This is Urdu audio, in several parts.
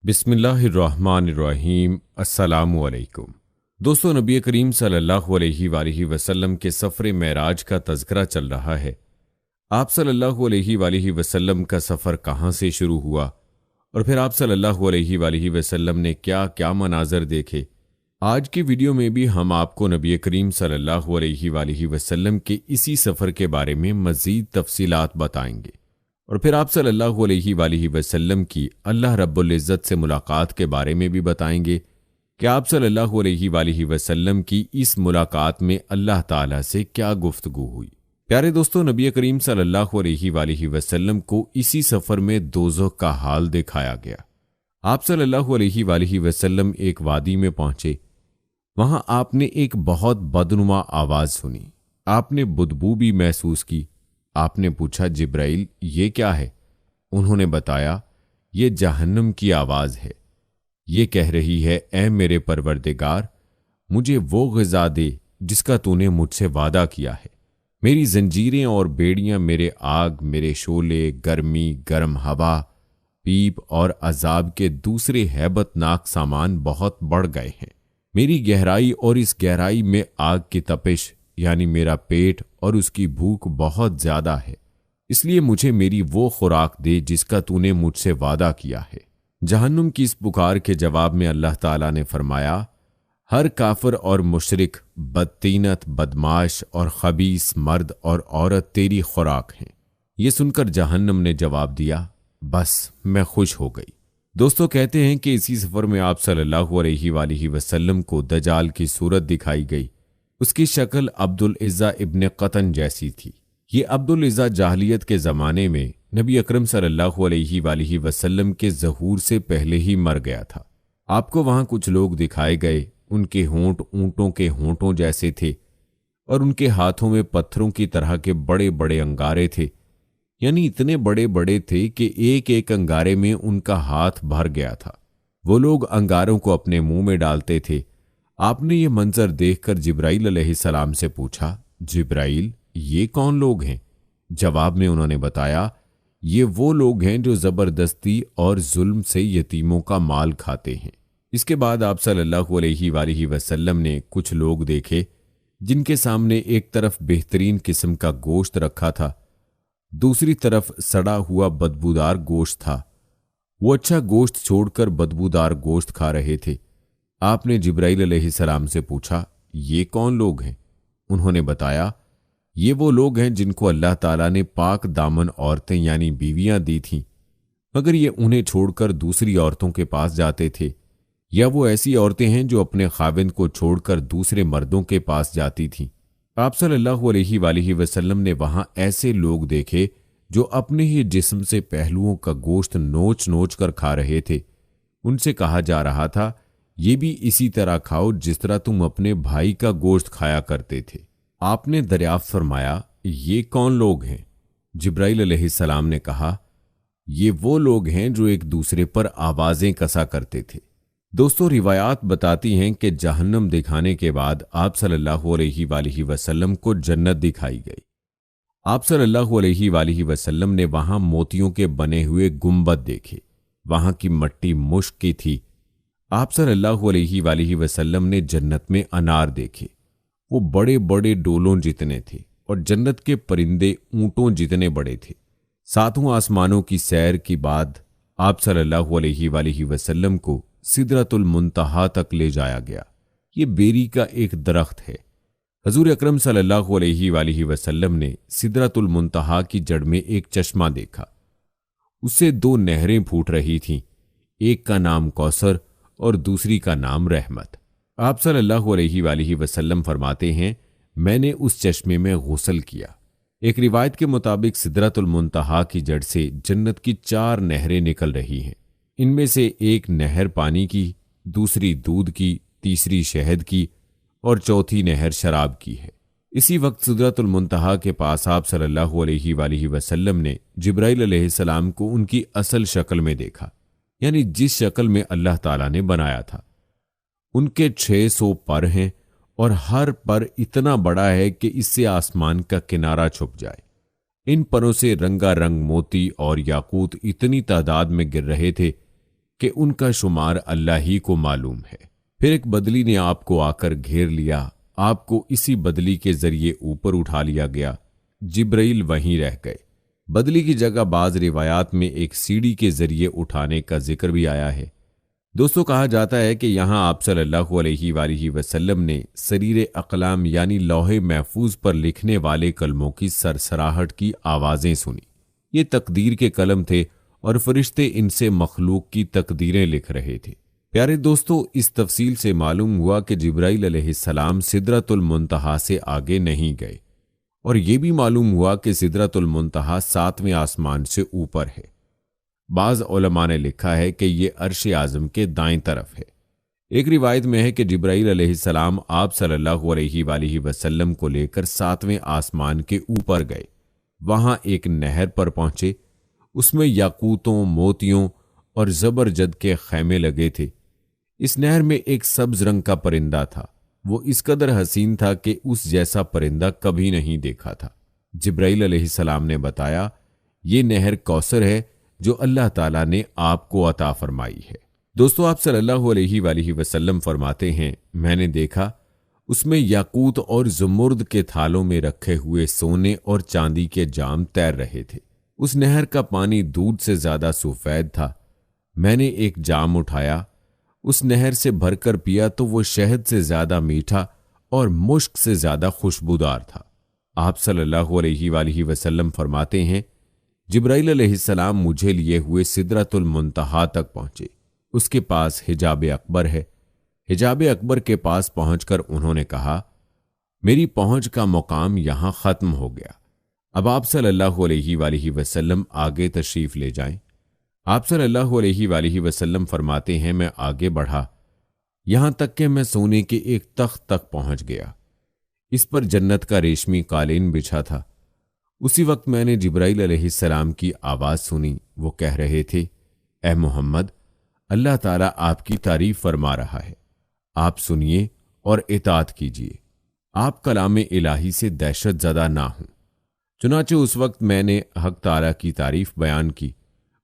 بسم اللہ الرحمن الرحیم۔ السلام علیکم دوستو، نبی کریم صلی اللہ علیہ وآلہ وسلم کے سفر معراج کا تذکرہ چل رہا ہے۔ آپ صلی اللہ علیہ وآلہ وسلم کا سفر کہاں سے شروع ہوا اور پھر آپ صلی اللہ علیہ وآلہ وسلم نے کیا کیا مناظر دیکھے، آج کی ویڈیو میں بھی ہم آپ کو نبی کریم صلی اللہ علیہ وآلہ وسلم کے اسی سفر کے بارے میں مزید تفصیلات بتائیں گے، اور پھر آپ صلی اللہ علیہ وآلہ وسلم کی اللہ رب العزت سے ملاقات کے بارے میں بھی بتائیں گے کہ آپ صلی اللہ علیہ وآلہ وسلم کی اس ملاقات میں اللہ تعالیٰ سے کیا گفتگو ہوئی۔ پیارے دوستو، نبی کریم صلی اللہ علیہ وآلہ وسلم کو اسی سفر میں دوزخ کا حال دکھایا گیا۔ آپ صلی اللہ علیہ وآلہ وسلم ایک وادی میں پہنچے۔ وہاں آپ نے ایک بہت بدنما آواز سنی، آپ نے بدبو بھی محسوس کی۔ آپ نے پوچھا، جبرائیل یہ کیا ہے؟ انہوں نے بتایا، یہ جہنم کی آواز ہے، یہ کہہ رہی ہے، اے میرے پروردگار، مجھے وہ غذا دے جس کا تو نے مجھ سے وعدہ کیا ہے۔ میری زنجیریں اور بیڑیاں، میرے آگ، میرے شعلے، گرمی، گرم ہوا، پیپ اور عذاب کے دوسرے ہیبت ناک سامان بہت بڑھ گئے ہیں۔ میری گہرائی اور اس گہرائی میں آگ کی تپش یعنی میرا پیٹ اور اس کی بھوک بہت زیادہ ہے، اس لیے مجھے میری وہ خوراک دے جس کا تو نے مجھ سے وعدہ کیا ہے۔ جہنم کی اس پکار کے جواب میں اللہ تعالیٰ نے فرمایا، ہر کافر اور مشرک، بدطینت، بدماش اور خبیث مرد اور عورت تیری خوراک ہیں۔ یہ سن کر جہنم نے جواب دیا، بس میں خوش ہو گئی۔ دوستو، کہتے ہیں کہ اسی سفر میں آپ صلی اللہ علیہ وآلہ وسلم کو دجال کی صورت دکھائی گئی۔ اس کی شکل عبدالعزیٰ ابن قطن جیسی تھی۔ یہ عبدالعزیٰ جاہلیت کے زمانے میں نبی اکرم صلی اللہ علیہ وآلہ وسلم کے ظہور سے پہلے ہی مر گیا تھا۔ آپ کو وہاں کچھ لوگ دکھائے گئے، ان کے ہونٹ اونٹوں کے ہونٹوں جیسے تھے اور ان کے ہاتھوں میں پتھروں کی طرح کے بڑے بڑے انگارے تھے، یعنی اتنے بڑے بڑے تھے کہ ایک ایک انگارے میں ان کا ہاتھ بھر گیا تھا۔ وہ لوگ انگاروں کو اپنے منہ میں ڈالتے تھے۔ آپ نے یہ منظر دیکھ کر جبرائیل علیہ السلام سے پوچھا، جبرائیل یہ کون لوگ ہیں؟ جواب میں انہوں نے بتایا، یہ وہ لوگ ہیں جو زبردستی اور ظلم سے یتیموں کا مال کھاتے ہیں۔ اس کے بعد آپ صلی اللہ علیہ وآلہ وسلم نے کچھ لوگ دیکھے جن کے سامنے ایک طرف بہترین قسم کا گوشت رکھا تھا، دوسری طرف سڑا ہوا بدبودار گوشت تھا۔ وہ اچھا گوشت چھوڑ کر بدبودار گوشت کھا رہے تھے۔ آپ نے جبرائیل علیہ السلام سے پوچھا، یہ کون لوگ ہیں؟ انہوں نے بتایا، یہ وہ لوگ ہیں جن کو اللہ تعالیٰ نے پاک دامن عورتیں یعنی بیویاں دی تھیں، مگر یہ انہیں چھوڑ کر دوسری عورتوں کے پاس جاتے تھے، یا وہ ایسی عورتیں ہیں جو اپنے خاوند کو چھوڑ کر دوسرے مردوں کے پاس جاتی تھیں۔ آپ صلی اللہ علیہ وآلہ وسلم نے وہاں ایسے لوگ دیکھے جو اپنے ہی جسم سے پہلوؤں کا گوشت نوچ نوچ کر کھا رہے تھے۔ ان سے کہا جا رہا تھا، یہ بھی اسی طرح کھاؤ جس طرح تم اپنے بھائی کا گوشت کھایا کرتے تھے۔ آپ نے دریافت فرمایا، یہ کون لوگ ہیں؟ جبرائیل علیہ السلام نے کہا، یہ وہ لوگ ہیں جو ایک دوسرے پر آوازیں کسا کرتے تھے۔ دوستو، روایات بتاتی ہیں کہ جہنم دکھانے کے بعد آپ صلی اللہ علیہ وآلہ وسلم کو جنت دکھائی گئی۔ آپ صلی اللہ علیہ وآلہ وسلم نے وہاں موتیوں کے بنے ہوئے گنبد دیکھے، وہاں کی مٹی مشک کی تھی۔ آپ صلی اللہ علیہ وآلہ وسلم نے جنت میں انار دیکھے، وہ بڑے بڑے ڈولوں جتنے تھے اور جنت کے پرندے اونٹوں جتنے بڑے تھے۔ ساتوں آسمانوں کی سیر کی بعد آپ صلی اللہ علیہ وآلہ وسلم کو سدرۃ المنتہا تک لے جایا گیا۔ یہ بیری کا ایک درخت ہے۔ حضور اکرم صلی اللہ علیہ وآلہ وسلم نے سدرۃ المنتہا کی جڑ میں ایک چشمہ دیکھا، اس سے دو نہریں پھوٹ رہی تھیں، ایک کا نام کوثر اور دوسری کا نام رحمت۔ آپ صلی اللہ علیہ وآلہ وسلم فرماتے ہیں، میں نے اس چشمے میں غسل کیا۔ ایک روایت کے مطابق سدرۃ المنتہا کی جڑ سے جنت کی 4 نہریں نکل رہی ہیں۔ ان میں سے ایک نہر پانی کی، دوسری دودھ کی، تیسری شہد کی اور چوتھی نہر شراب کی ہے۔ اسی وقت سدرۃ المنتہا کے پاس آپ صلی اللہ علیہ وآلہ وسلم نے جبرائیل علیہ السلام کو ان کی اصل شکل میں دیکھا، یعنی جس شکل میں اللہ تعالیٰ نے بنایا تھا۔ ان کے 600 پر ہیں اور ہر پر اتنا بڑا ہے کہ اس سے آسمان کا کنارہ چھپ جائے۔ ان پروں سے رنگا رنگ موتی اور یاقوت اتنی تعداد میں گر رہے تھے کہ ان کا شمار اللہ ہی کو معلوم ہے۔ پھر ایک بدلی نے آپ کو آ کر گھیر لیا، آپ کو اسی بدلی کے ذریعے اوپر اٹھا لیا گیا، جبرائیل وہیں رہ گئے۔ بدلی کی جگہ بعض روایات میں ایک سیڑھی کے ذریعے اٹھانے کا ذکر بھی آیا ہے۔ دوستو، کہا جاتا ہے کہ یہاں آپ صلی اللہ علیہ وآلہ وسلم نے سریر اقلام یعنی لوح محفوظ پر لکھنے والے کلموں کی سرسراہٹ کی آوازیں سنی۔ یہ تقدیر کے کلم تھے اور فرشتے ان سے مخلوق کی تقدیریں لکھ رہے تھے۔ پیارے دوستو، اس تفصیل سے معلوم ہوا کہ جبرائیل علیہ السلام سدرۃ المنتہا سے آگے نہیں گئے، اور یہ بھی معلوم ہوا کہ سدرۃ المنتہا 7ویں آسمان سے اوپر ہے۔ بعض علماء نے لکھا ہے کہ یہ عرش اعظم کے دائیں طرف ہے۔ ایک روایت میں ہے کہ جبرائیل علیہ السلام آپ صلی اللہ علیہ وآلہ وسلم کو لے کر 7ویں آسمان کے اوپر گئے۔ وہاں ایک نہر پر پہنچے، اس میں یاقوتوں، موتیوں اور زبرجد کے خیمے لگے تھے۔ اس نہر میں ایک سبز رنگ کا پرندہ تھا، وہ اس قدر حسین تھا کہ اس جیسا پرندہ کبھی نہیں دیکھا تھا۔ جبرائیل علیہ السلام نے بتایا، یہ نہر کوثر ہے جو اللہ تعالیٰ نے آپ کو عطا فرمائی ہے۔ دوستو، آپ صلی اللہ علیہ وآلہ وسلم فرماتے ہیں، میں نے دیکھا اس میں یاقوت اور زمرد کے تھالوں میں رکھے ہوئے سونے اور چاندی کے جام تیر رہے تھے۔ اس نہر کا پانی دودھ سے زیادہ سفید تھا۔ میں نے ایک جام اٹھایا، اس نہر سے بھر کر پیا تو وہ شہد سے زیادہ میٹھا اور مشک سے زیادہ خوشبودار تھا۔ آپ صلی اللہ علیہ وآلہ وسلم فرماتے ہیں، جبرائیل علیہ السلام مجھے لیے ہوئے سدرۃ المنتہا تک پہنچے۔ اس کے پاس حجاب اکبر ہے۔ حجاب اکبر کے پاس پہنچ کر انہوں نے کہا، میری پہنچ کا مقام یہاں ختم ہو گیا، اب آپ صلی اللہ علیہ وآلہ وسلم آگے تشریف لے جائیں۔ آپ صلی اللہ علیہ وآلہ وسلم فرماتے ہیں، میں آگے بڑھا یہاں تک کہ میں سونے کے ایک تخت تک پہنچ گیا۔ اس پر جنت کا ریشمی قالین بچھا تھا۔ اسی وقت میں نے جبرائیل علیہ السلام کی آواز سنی، وہ کہہ رہے تھے، اے محمد، اللہ تعالیٰ آپ کی تعریف فرما رہا ہے، آپ سنیے اور اطاعت کیجیے، آپ کلام الہی سے دہشت زدہ نہ ہوں۔ چنانچہ اس وقت میں نے حق تعالیٰ کی تعریف بیان کی۔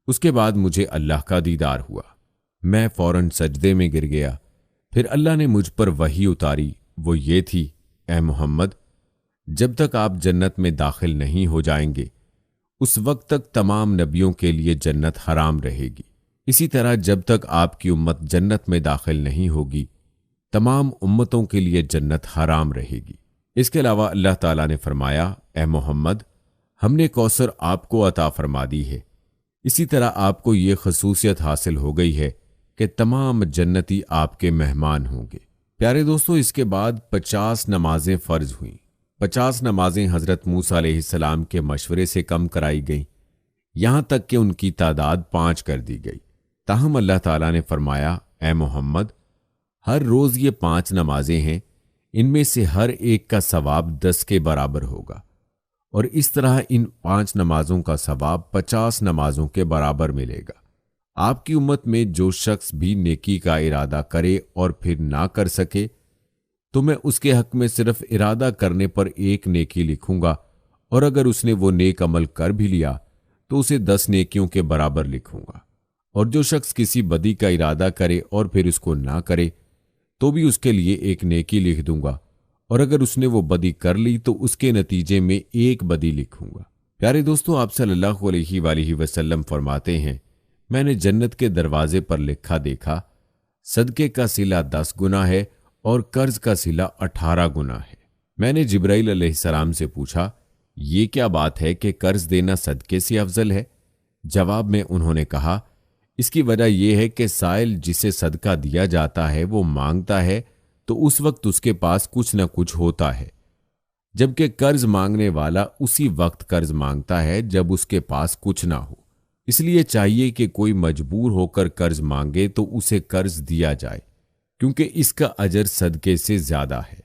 اس کے بعد مجھے اللہ کا دیدار ہوا، میں فوراً سجدے میں گر گیا۔ پھر اللہ نے مجھ پر وحی اتاری، وہ یہ تھی، اے محمد، جب تک آپ جنت میں داخل نہیں ہو جائیں گے اس وقت تک تمام نبیوں کے لیے جنت حرام رہے گی۔ اسی طرح جب تک آپ کی امت جنت میں داخل نہیں ہوگی تمام امتوں کے لیے جنت حرام رہے گی۔ اس کے علاوہ اللہ تعالیٰ نے فرمایا، اے محمد، ہم نے کوثر آپ کو عطا فرما دی ہے۔ اسی طرح آپ کو یہ خصوصیت حاصل ہو گئی ہے کہ تمام جنتی آپ کے مہمان ہوں گے۔ پیارے دوستو، اس کے بعد 50 نمازیں فرض ہوئیں۔ 50 نمازیں حضرت موسیٰ علیہ السلام کے مشورے سے کم کرائی گئیں، یہاں تک کہ ان کی تعداد 5 کر دی گئی۔ تاہم اللہ تعالیٰ نے فرمایا، اے محمد، ہر روز یہ 5 نمازیں ہیں، ان میں سے ہر ایک کا ثواب 10 کے برابر ہوگا، اور اس طرح ان 5 نمازوں کا ثواب 50 نمازوں کے برابر ملے گا۔ آپ کی امت میں جو شخص بھی نیکی کا ارادہ کرے اور پھر نہ کر سکے تو میں اس کے حق میں صرف ارادہ کرنے پر 1 نیکی لکھوں گا، اور اگر اس نے وہ نیک عمل کر بھی لیا تو اسے 10 نیکیوں کے برابر لکھوں گا، اور جو شخص کسی بدی کا ارادہ کرے اور پھر اس کو نہ کرے تو بھی اس کے لیے 1 نیکی لکھ دوں گا، اور اگر اس نے وہ بدی کر لی تو اس کے نتیجے میں 1 بدی لکھوں گا۔ پیارے دوستو، آپ صلی اللہ علیہ وآلہ وسلم فرماتے ہیں، میں نے جنت کے دروازے پر لکھا دیکھا، صدقے کا صلہ 10 گنا ہے اور قرض کا صلہ 18 گنا ہے۔ میں نے جبرائیل علیہ السلام سے پوچھا، یہ کیا بات ہے کہ قرض دینا صدقے سے افضل ہے؟ جواب میں انہوں نے کہا، اس کی وجہ یہ ہے کہ سائل جسے صدقہ دیا جاتا ہے وہ مانگتا ہے تو اس وقت اس کے پاس کچھ نہ کچھ ہوتا ہے، جبکہ قرض مانگنے والا اسی وقت قرض مانگتا ہے جب اس کے پاس کچھ نہ ہو۔ اس لیے چاہیے کہ کوئی مجبور ہو کر قرض مانگے تو اسے قرض دیا جائے، کیونکہ اس کا اجر صدقے سے زیادہ ہے۔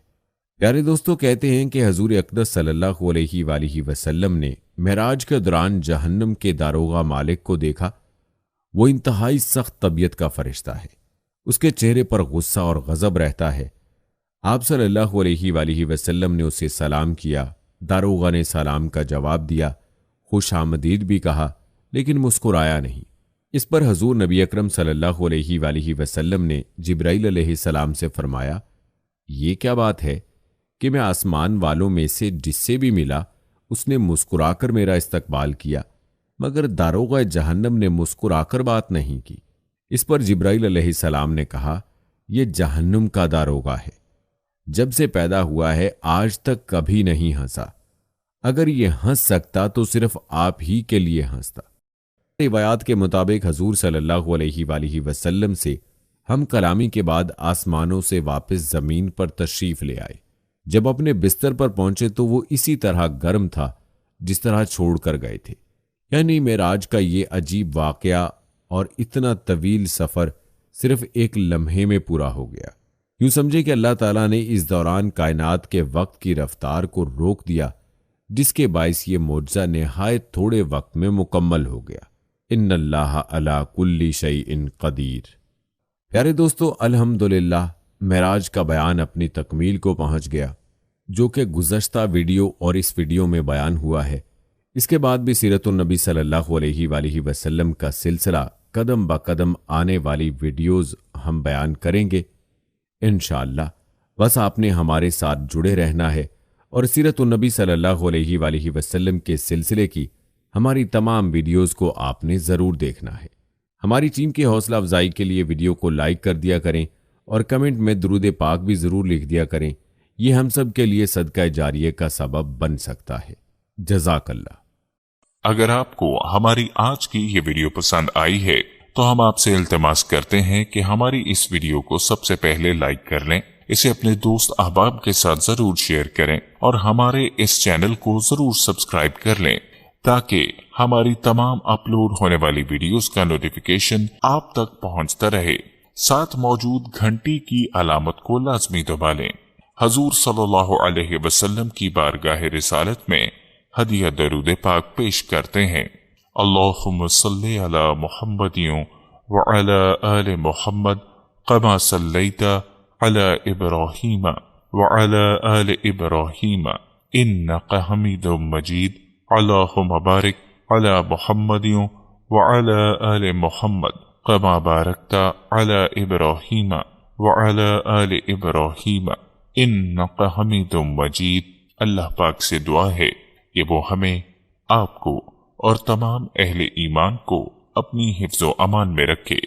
پیارے دوستو، کہتے ہیں کہ حضور اقدس صلی اللہ علیہ وآلہ وسلم نے معراج کے دوران جہنم کے داروغہ مالک کو دیکھا۔ وہ انتہائی سخت طبیعت کا فرشتہ ہے، اس کے چہرے پر غصہ اور غضب رہتا ہے۔ آپ صلی اللہ علیہ وآلہ وسلم نے اسے سلام کیا، داروغہ نے سلام کا جواب دیا، خوش آمدید بھی کہا، لیکن مسکرایا نہیں۔ اس پر حضور نبی اکرم صلی اللہ علیہ وآلہ وسلم نے جبرائیل علیہ السلام سے فرمایا، یہ کیا بات ہے کہ میں آسمان والوں میں سے جس سے بھی ملا اس نے مسکرا کر میرا استقبال کیا، مگر داروغہ جہنم نے مسکرا کر بات نہیں کی۔ اس پر جبرائیل علیہ السلام نے کہا، یہ جہنم کا داروغہ ہے، جب سے پیدا ہوا ہے آج تک کبھی نہیں ہنسا، اگر یہ ہنس سکتا تو صرف آپ ہی کے لیے ہنستا۔ روایات کے مطابق حضور صلی اللہ علیہ وآلہ وسلم سے ہم کلامی کے بعد آسمانوں سے واپس زمین پر تشریف لے آئے۔ جب اپنے بستر پر پہنچے تو وہ اسی طرح گرم تھا جس طرح چھوڑ کر گئے تھے۔ یعنی معراج کا یہ عجیب واقعہ اور اتنا طویل سفر صرف ایک لمحے میں پورا ہو گیا۔ یوں سمجھے کہ اللہ تعالیٰ نے اس دوران کائنات کے وقت کی رفتار کو روک دیا، جس کے باعث یہ معجزہ نہایت تھوڑے وقت میں مکمل ہو گیا۔ ان اللہ علی کل شیء قدیر۔ پیارے دوستو، الحمدللہ معراج کا بیان اپنی تکمیل کو پہنچ گیا، جو کہ گزشتہ ویڈیو اور اس ویڈیو میں بیان ہوا ہے۔ اس کے بعد بھی سیرت النبی صلی اللہ علیہ وآلہ وسلم کا سلسلہ قدم با قدم آنے والی ویڈیوز ہم بیان کریں گے انشاءاللہ۔ بس آپ نے ہمارے ساتھ جڑے رہنا ہے اور سیرت النبی صلی اللہ علیہ وآلہ وسلم کے سلسلے کی ہماری تمام ویڈیوز کو آپ نے ضرور دیکھنا ہے۔ ہماری ٹیم کی حوصلہ افزائی کے لیے ویڈیو کو لائک کر دیا کریں اور کمنٹ میں درود پاک بھی ضرور لکھ دیا کریں، یہ ہم سب کے لیے صدقہ جاریہ کا سبب بن سکتا ہے۔ جزاک اللہ۔ اگر آپ کو ہماری آج کی یہ ویڈیو پسند آئی ہے تو ہم آپ سے التماس کرتے ہیں کہ ہماری اس ویڈیو کو سب سے پہلے لائک کر لیں، اسے اپنے دوست احباب کے ساتھ ضرور شیئر کریں اور ہمارے اس چینل کو ضرور سبسکرائب کر لیں تاکہ ہماری تمام اپلوڈ ہونے والی ویڈیوز کا نوٹیفیکیشن آپ تک پہنچتا رہے۔ ساتھ موجود گھنٹی کی علامت کو لازمی دبا لیں۔ حضور صلی اللہ علیہ وسلم کی بارگاہ رسالت میں ہدیہ درود پاک پیش کرتے ہیں۔ اللہم صلی علی محمد وعلی آل محمد کما صلیت علی ابراہیم وعلی آل ابراہیم انک حمید مجید۔ اللہم بارک علی محمد وعلی آل محمد کما بارکت علی ابراہیم وعلی آل ابراہیم انک حمید مجید۔ اللہ پاک سے دعا ہے کہ وہ ہمیں، آپ کو اور تمام اہل ایمان کو اپنی حفظ و امان میں رکھے۔